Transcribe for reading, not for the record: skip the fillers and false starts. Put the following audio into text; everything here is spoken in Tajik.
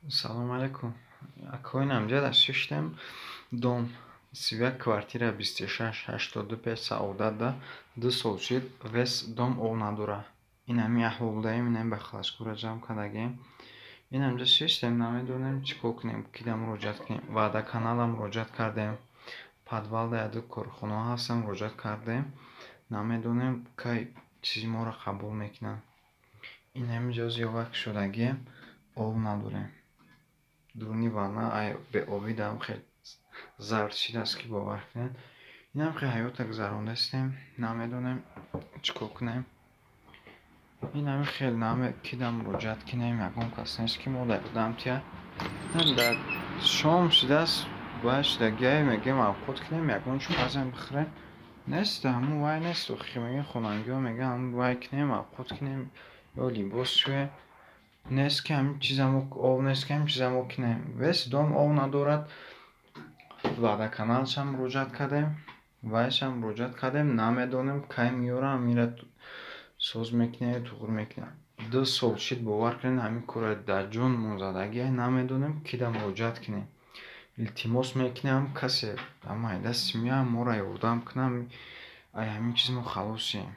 Салом алейкум. Акои намҷад аз шиштем дом 31 квартира 2685 Саодатда 2 сол шид вес дом об надора. Ин ҳами аҳвол будаем, инам ба халашгура ҷамъ кардагем. Ин намҷа шиштем, намедонем чӣ кор кунем, кида муроҷиат кунем. Ваъдаканалам муроҷиат кардем. Подвалда яду корхонаҳо ҳастам, муроҷиат кардем. Намедонем кай чизи моро қабул мекунанд. Ин ҳами ҷо зиёвак шудагием, об надорем. Дуруни ванна беобидам хел зард шидааст ки бовар кунед. Инам хел ҳаёта гузарондаистем, намедонем чӣ кор кунем. Ин ҳами хел кида муроҷиат кунем, ягон кас нест ки мо дар дамтия дар шом шудааст, вай шудагиҳае мегӯем авқот кунем, ягон чӯбазам бихӯрем. Нест, ҳамун вай нест. Охир мегӯем хонагиҳо мегӯянд ҳамун вай кунем, авқот кунем ё либос шӯем. Нест ки ҳамин чизамо об нест ки ҳамин чизамо кунем. Вес дом об надорад. Ваъдаканалшам муроҷиат кардем, вайшам муроҷиат кардем, намедонем кай меёрам, мира соз мекунем ё туғур мекунем. 2 сол шид, бовар кунед, ҳамин кора дар ҷонмон задагиа, намедонем кида муроҷиат кунем. Илтимос мекунем касе ҳама ҳайда симия моро ёрдам кунам, ай ҳамин чиз мо халосем.